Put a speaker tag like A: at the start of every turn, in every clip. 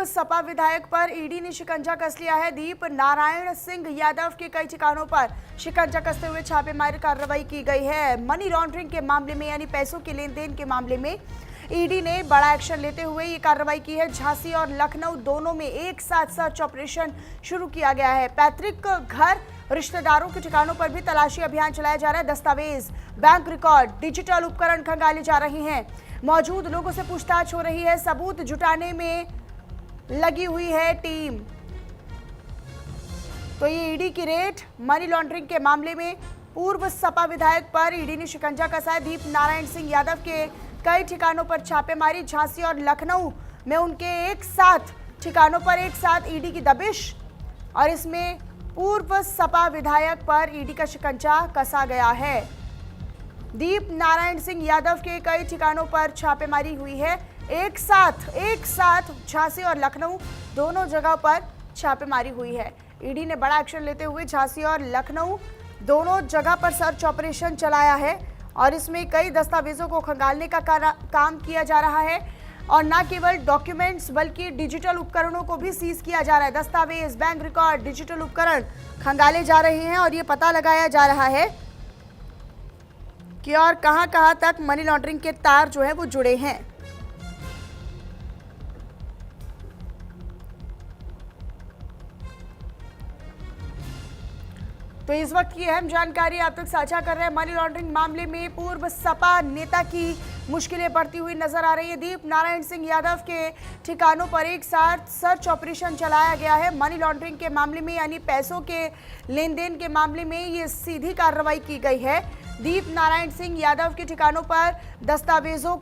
A: सपा विधायक पर ईडी ने शिकंजा कस लिया है। दीप नारायण सिंह यादव के कई ठिकानों पर शिकंजा कसते हुए छापेमारी कार्रवाई की गई है। मनी लॉन्ड्रिंग के मामले में यानी पैसों के लेन देन के मामले में ईडी ने बड़ा एक्शन लेते हुए ये कार्रवाई की है। झांसी और लखनऊ दोनों में एक साथ सर्च ऑपरेशन शुरू किया गया है। पैतृक घर, रिश्तेदारों के ठिकानों पर भी तलाशी अभियान चलाया जा रहा है। दस्तावेज, बैंक रिकॉर्ड, डिजिटल उपकरण खंगाले जा रहे हैं। मौजूद लोगों से पूछताछ हो रही है। सबूत जुटाने में लगी हुई है टीम। तो ये ईडी की रेड मनी लॉन्ड्रिंग के मामले में पूर्व सपा विधायक पर ईडी ने शिकंजा कसा है। दीप नारायण सिंह यादव के कई ठिकानों पर छापेमारी, झांसी और लखनऊ में उनके एक साथ ठिकानों पर एक साथ ईडी की दबिश, और इसमें पूर्व सपा विधायक पर ईडी का शिकंजा कसा गया है। दीप नारायण सिंह यादव के कई ठिकानों पर छापेमारी हुई है। एक साथ झांसी और लखनऊ दोनों जगह पर छापेमारी हुई है। ईडी ने बड़ा एक्शन लेते हुए झांसी और लखनऊ दोनों जगह पर सर्च ऑपरेशन चलाया है, और इसमें कई दस्तावेजों को खंगालने का काम किया जा रहा है। और न केवल डॉक्यूमेंट्स बल्कि डिजिटल उपकरणों को भी सीज किया जा रहा है। दस्तावेज, बैंक रिकॉर्ड, डिजिटल उपकरण खंगाले जा रहे हैं, और ये पता लगाया जा रहा है कि और कहां तक मनी लॉन्ड्रिंग के तार जो है वो जुड़े हैं। तो इस वक्त की अहम जानकारी आप तक साझा कर रहे हैं। मनी लॉन्ड्रिंग मामले में पूर्व सपा नेता की मुश्किलें बढ़ती हुई नजर आ रही है। दीप नारायण सिंह यादव के ठिकानों पर एक साथ सर्च ऑपरेशन चलाया गया है। मनी लॉन्ड्रिंग के मामले में यानी पैसों के लेन देन के मामले में ये सीधी कार्रवाई की गई है। दीप नारायण सिंह यादव के ठिकानों पर दस्तावेजों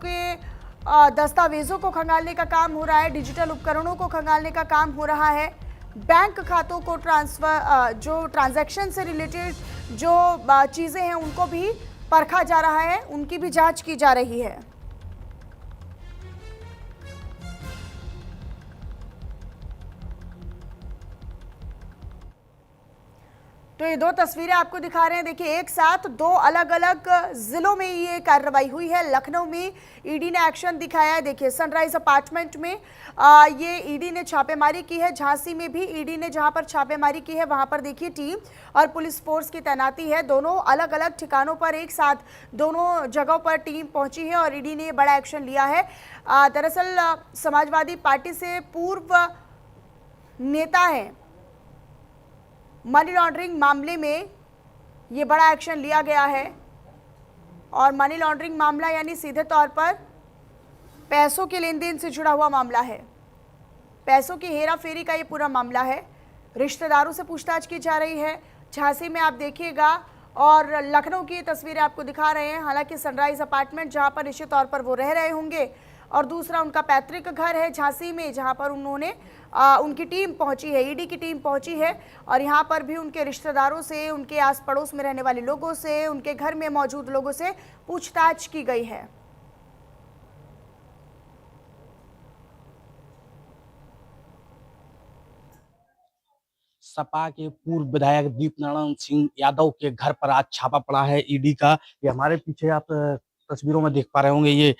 A: को खंगालने का काम हो रहा है। डिजिटल उपकरणों को खंगालने का काम हो रहा है। बैंक खातों को जो ट्रांजैक्शन से रिलेटेड जो चीज़ें हैं उनको भी परखा जा रहा है, उनकी भी जांच की जा रही है। तो ये दो तस्वीरें आपको दिखा रहे हैं। देखिए, एक साथ दो अलग अलग जिलों में ये कार्रवाई हुई है। लखनऊ में ईडी ने एक्शन दिखाया है। देखिए, सनराइज अपार्टमेंट में ये ईडी ने छापेमारी की है। झांसी में भी ईडी ने जहां पर छापेमारी की है वहां पर देखिए टीम और पुलिस फोर्स की तैनाती है। दोनों अलग अलग ठिकानों पर एक साथ दोनों जगहों पर टीम पहुंची है और ईडी ने बड़ा एक्शन लिया है। दरअसल समाजवादी पार्टी से पूर्व नेता हैं। मनी लॉन्ड्रिंग मामले में ये बड़ा एक्शन लिया गया है, और मनी लॉन्ड्रिंग मामला यानी सीधे तौर पर पैसों के लेन देन से जुड़ा हुआ मामला है। पैसों की हेरा फेरी का ये पूरा मामला है। रिश्तेदारों से पूछताछ की जा रही है। झांसी में आप देखिएगा, और लखनऊ की तस्वीरें आपको दिखा रहे हैं। हालांकि सनराइज अपार्टमेंट जहां पर निश्चित तौर पर वो रह रहे होंगे, और दूसरा उनका पैतृक घर है झांसी में, जहां पर उनकी टीम पहुंची है, ईडी की टीम पहुंची है, और यहां पर भी उनके रिश्तेदारों से, उनके आस पड़ोस में रहने वाले लोगों से, उनके घर में मौजूद लोगों से पूछताछ की गई है।
B: सपा के पूर्व विधायक दीप नारायण सिंह यादव के घर पर आज छापा पड़ा है ईडी का। ये हमारे पीछे आप तस्वीरों में देख पा रहे होंगे, ये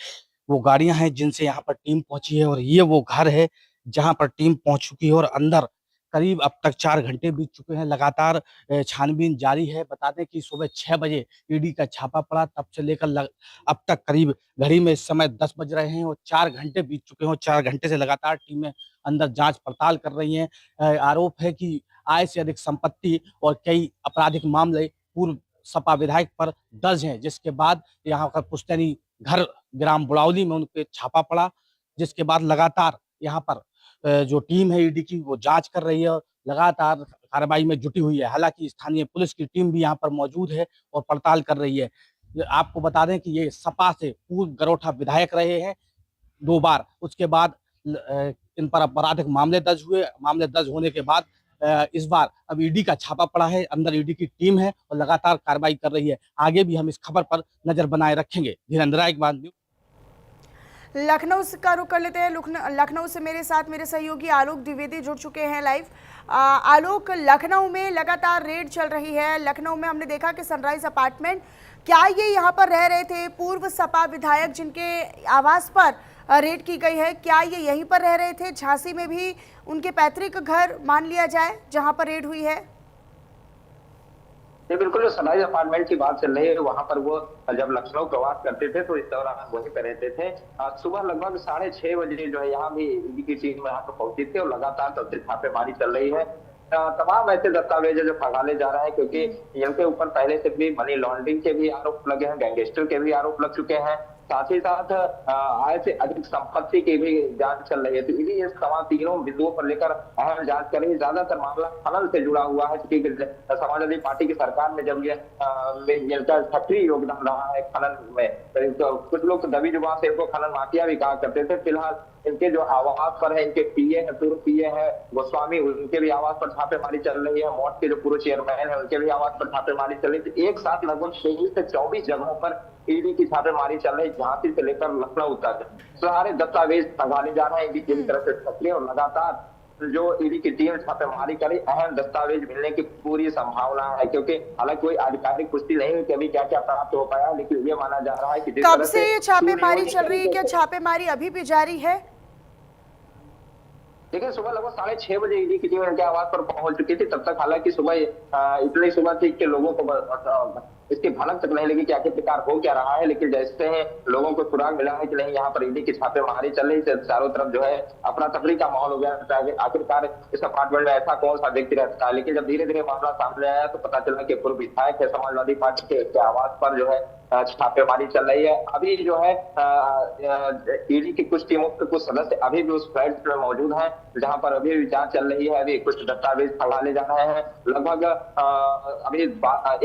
B: वो गाड़ियां हैं जिनसे यहाँ पर टीम पहुंची है, और ये वो घर है जहां पर टीम पहुंच चुकी है। और अंदर करीब अब तक 4 घंटे बीत चुके हैं। लगातार छानबीन जारी है। बता दें कि सुबह 6 बजे ईडी का छापा पड़ा, तब से लेकर अब तक करीब घड़ी में इस समय 10 बज रहे हैं और 4 घंटे बीत चुके हैं। और 4 घंटे से लगातार टीमें अंदर जांच पड़ताल कर रही हैं। आरोप है कि आय से अधिक संपत्ति और कई आपराधिक मामले पूर्व सपा विधायक पर दर्ज हैं, जिसके बाद यहाँ का पुश्तैनी घर ग्राम बुड़ावली में उन पे छापा पड़ा, जिसके बाद लगातार यहाँ पर जो टीम है ईडी की वो जांच कर रही है और लगातार कार्रवाई में जुटी हुई है। हालांकि स्थानीय पुलिस की टीम भी यहाँ पर मौजूद है और पड़ताल कर रही है। आपको बता दें कि ये सपा से पूर्व गरोठा विधायक रहे हैं 2 बार। उसके बाद इन पर आपराधिक मामले दर्ज हुए। मामले दर्ज होने के बाद इस बार अब ईडी का छापा पड़ा है। अंदर ईडी की टीम है और लगातार कार्रवाई कर रही है। आगे भी हम इस खबर पर नजर बनाए रखेंगे। धीरेन्द्र इकबाल,
A: लखनऊ का रुख कर लेते हैं। लखनऊ से मेरे साथ मेरे सहयोगी आलोक द्विवेदी जुड़ चुके हैं लाइव। आलोक, लखनऊ में लगातार रेड चल रही है। लखनऊ में हमने देखा कि सनराइज अपार्टमेंट, क्या ये यहाँ पर रह रहे थे पूर्व सपा विधायक जिनके आवास पर रेड की गई है। क्या ये यहीं पर रह रहे थे? झांसी में भी उनके पैतृक घर मान लिया जाए जहां पर रेड हुई है?
C: ये बिल्कुल जो सनराइज अपार्टमेंट की बात चल रही है, वहां पर वो जब लखनऊ प्रवास करते थे तो इस दौरान वहीं पर रहते थे। सुबह लगभग 6:30 जो है यहाँ भी ईडी की टीम यहाँ पर पहुंची थी और लगातार तब से छापेमारी चल रही है। तमाम ऐसे दस्तावेज जो खंगाले जा रहे हैं, क्योंकि इनके ऊपर पहले से भी मनी लॉन्ड्रिंग के भी आरोप लगे हैं, गैंगस्टर के भी आरोप लग चुके हैं, साथ ही साथ आय से अधिक संपत्ति की भी जांच चल रही है। तो इसी इस तमाम तीनों बिंदुओं पर लेकर अहम जांच कर रही है। ज्यादातर मामला खनन से जुड़ा हुआ है, क्योंकि समाजवादी पार्टी की सरकार में जब ये इनका सक्रिय योगदान रहा है खनन में, तो कुछ लोग दबी जुबान से इनको खनन माफिया भी कहा करते थे। फिलहाल इनके जो आवास पर है, इनके पीए है, पूर्व पीए है गोस्वामी, उनके भी आवास पर छापेमारी चल रही है। मौत के जो पूर्व चेयरमैन है, उनके भी आवास पर छापेमारी चल रही है। एक साथ लगभग 23 से 24 जगहों पर ईडी की छापेमारी चल रही है, झांसी से लेकर लखनऊ तक। सारे दस्तावेज खंगाले जा रहे हैं ईडी की तरफ से सक्रिय, और लगातार जो ईडी की टीम छापेमारी करे, अहम दस्तावेज मिलने की पूरी संभावना है। क्योंकि हालांकि कोई आधिकारिक पुष्टि नहीं हुई कि अभी क्या क्या प्राप्त हो पाया, लेकिन ये माना जा रहा है कि
A: कब से ये छापेमारी चल रही है? क्या छापेमारी अभी भी जारी है?
C: देखिए, सुबह लगभग 6:30 ईडी की टीम इनके आवास पर पहुंच चुकी थी। तब तक हालांकि सुबह इतनी सुबह थी कि लोगों को इसकी भनक तक नहीं लगी कि आखिरकार हो क्या रहा है। लेकिन जैसे ही लोगों को सुराग मिला है कि नहीं, यहाँ पर ईडी की छापेमारी चल रही है, चारों तरफ जो है अफरा तफरी का माहौल हो गया। आखिरकार इस अपार्टमेंट में ऐसा कौन सा व्यक्ति रहता है। लेकिन जब धीरे धीरे मामला सामने आया तो पता चला कि पूर्व विधायक है समाजवादी पार्टी के आवास पर जो है छापेमारी चल रही है। अभी जो है ईडी की कुछ टीमों के कुछ सदस्य अभी भी उस फ्लैट में मौजूद हैं, जहां पर अभी भी जांच चल रही है। अभी कुछ दस्तावेज खंगाले जा रहे हैं। लगभग अभी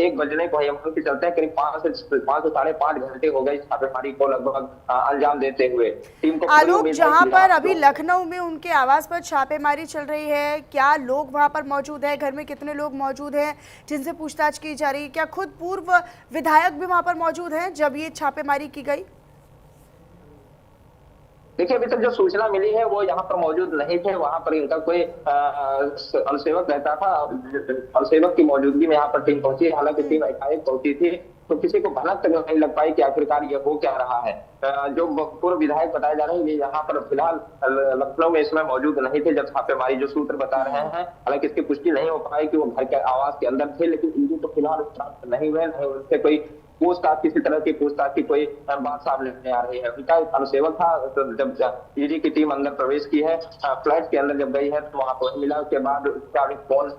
C: 1 बजने को के चलते हैं, करीब 5 से 5.5 घंटे हो गए छापेमारी को लगभग अंजाम देते हुए। टीम को
A: आलोक, जहां पर अभी लखनऊ में उनके आवास पर छापेमारी चल रही है, क्या लोग वहां पर मौजूद है? घर में कितने लोग मौजूद हैं जिनसे पूछताछ की जा रही है? क्या खुद पूर्व विधायक भी वहां पर मौजूद हैं जब ये छापेमारी की गई?
C: देखिए, अभी तक जो सूचना मिली है वो यहाँ पर मौजूद नहीं थे। वहां पर इनका कोई अनुसेवक रहता था। अनुसेवक की मौजूदगी में यहाँ पर टीम पहुंची। हालांकि टीम एकाएक पहुंची थी तो किसी को भनक तक नहीं लग पाई कि आखिरकार ये हो क्या रहा है। जो पूर्व विधायक बताए जा रहे हैं, ये यहाँ पर फिलहाल लखनऊ में इसमें मौजूद नहीं थे जब छापेमारी, जो सूत्र बता रहे हैं। हालांकि इसकी पुष्टि नहीं हो पाई कि वो घर के आवास के अंदर थे, लेकिन ईडी तो फिलहाल नहीं हुए, नहीं उनसे कोई पूछताछ, किसी तरह की पूछताछ की कोई बात सामने आ रही है। उनका एक अनुसेवक था, तो जब ईडी की टीम अंदर प्रवेश की है, फ्लैट के अंदर जब गई है तो वहां पर मिला। उसके बाद उसका भी फोन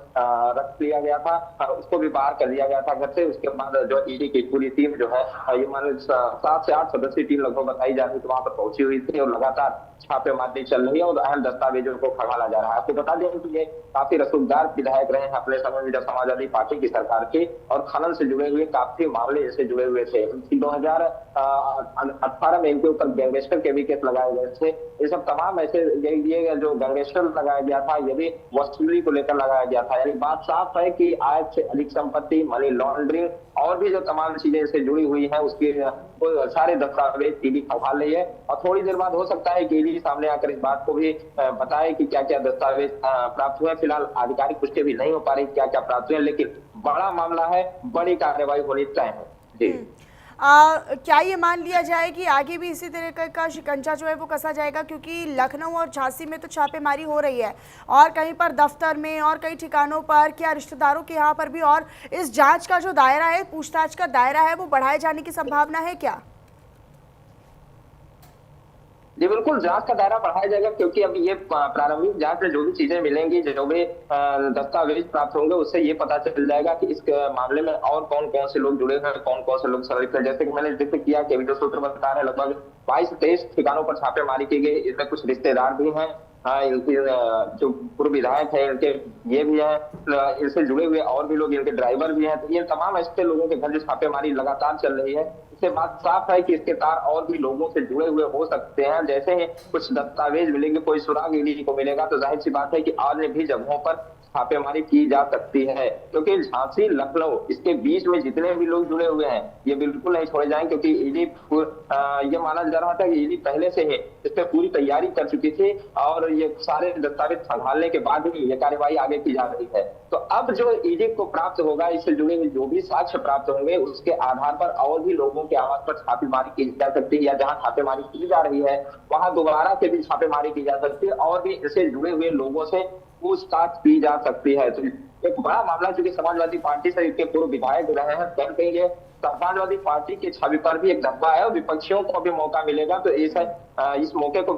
C: रख लिया गया था, उसको भी बाहर कर दिया गया था घर से। उसके बाद जो ईडी की पूरी टीम जो है, ये मान 7 से 8 सदस्यीय टीम लगभग बताई जा रही थी, वहां पर पहुंची हुई थी और लगातार छापेमारी चल रही है और अहम दस्तावेजों को खंगाला जा रहा है। आपको बता दें कि ये काफी रसूखदार विधायक रहे हैं अपने समय में जब समाजवादी पार्टी की सरकार थी, और खनन से जुड़े हुए काफी मामले इससे जुड़े हुए थे। 2018 में इनके ऊपर गैंगस्टर के भी केस लगाए गए थे। ये सब तमाम ऐसे ये जो गैंगस्टर लगाया गया था, ये भी वसूली को लेकर लगाया गया था। यानी बात साफ है कि आय से अधिक संपत्ति, मनी लॉन्ड्रिंग और भी जो तमाम चीजें इससे जुड़ी हुई है, उसके सारे दस्तावेज ईडी खंगाल रही है। और थोड़ी देर बाद हो सकता है कि ईडी सामने आकर इस बात को भी बताए कि क्या क्या दस्तावेज प्राप्त हुए। फिलहाल आधिकारिक पुष्टि भी नहीं हो पा रही क्या क्या प्राप्त हुए, लेकिन बड़ा मामला है, बड़ी कार्रवाई होनी तय है। जी,
A: क्या ये मान लिया जाए कि आगे भी इसी तरह का शिकंजा जो है वो कसा जाएगा? क्योंकि लखनऊ और झांसी में तो छापेमारी हो रही है, और कहीं पर दफ्तर में और कई ठिकानों पर, क्या रिश्तेदारों के यहाँ पर भी, और इस जांच का जो दायरा है, पूछताछ का दायरा है, वो बढ़ाए जाने की संभावना है क्या?
C: जी बिल्कुल, जांच का दायरा बढ़ाया जाएगा, क्योंकि अभी ये प्रारंभिक जांच में जो भी चीजें मिलेंगी, जो भी दस्तावेज प्राप्त होंगे, उससे ये पता चल जाएगा कि इस मामले में और कौन कौन से लोग जुड़े हैं, कौन कौन से लोग संलिप्त हैं। जैसे कि मैंने जिक्र किया कि जो सूत्र बता रहे हैं, लगभग 22 से 23 ठिकानों पर छापेमारी की गई। इसमें कुछ रिश्तेदार भी हैं, इनके जो पूर्व विधायक है, इनके ये भी है, इनसे जुड़े हुए और भी लोग, इनके ड्राइवर भी हैं। तो ये तमाम ऐसे लोगों के घर जो छापेमारी लगातार चल रही है, इससे बात साफ है कि इसके तार और भी लोगों से जुड़े हुए हो सकते हैं। जैसे ही कुछ दस्तावेज मिलेंगे, कोई सुराग ईडी को मिलेगा, तो जाहिर सी बात है कि अन्य भी जगहों पर छापेमारी की जा सकती है। क्योंकि झांसी लखनऊ इसके बीच में जितने भी लोग जुड़े हुए हैं, ये बिल्कुल नहीं छोड़े जाएंगे, क्योंकि ईडी ये माना जा रहा था कि ईडी पहले से ही इस पर पूरी तैयारी कर चुकी थी, और ये सारे दस्तावेज संभालने के बाद ही ये कार्यवाही आगे की जा रही है। तो अब जो ईडी को प्राप्त होगा, इससे जुड़े हुए जो भी साक्ष्य प्राप्त होंगे, उसके आधार पर और भी लोगों के आवास पर छापेमारी की जा सकती है, या जहां छापेमारी की जा रही है वहां दोबारा से भी छापेमारी की जा सकती है और भी इससे जुड़े हुए लोगों से पूछताछ की जा सकती है। तो एक बड़ा मामला, चूंकि समाजवादी पार्टी से के पूर्व विधायक रहे हैं, कहीं कहीं ये समाजवादी पार्टी की छवि पर भी एक धब्बा है और विपक्षियों को भी मौका मिलेगा। तो इस मौके को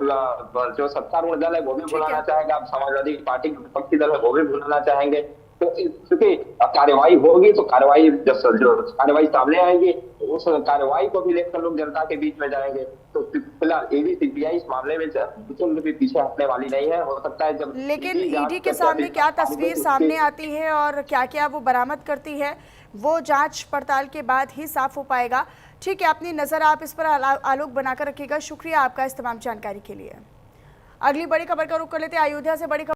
C: जो सत्तारूढ़ दल है वो भी
A: ठीक
C: बुलाना
A: है।
C: चाहेगा, समाजवादी पार्टी के विपक्षी दल है वो भी बुलाना चाहेंगे। तो क्योंकि कार्रवाई होगी तो कार्रवाई जो कार्रवाई सामने आएगी उस कार्रवाई को भी लेकर लोग जनता के बीच में जाएंगे। तो फिलहाल ईडी सीबीआई इस मामले में बिल्कुल भी पीछे हटने वाली नहीं है। हो सकता है जब
A: लेकिन
C: ईडी
A: ईडी के सामने क्या तस्वीर सामने आती है और क्या क्या वो बरामद करती है, वो जांच पड़ताल के बाद ही साफ हो पाएगा। ठीक है, अपनी नज़र आप इस पर आलोक बनाकर रखिएगा। शुक्रिया आपका इस तमाम जानकारी के लिए। अगली बड़ी खबर का रुख कर लेते हैं। अयोध्या से बड़ी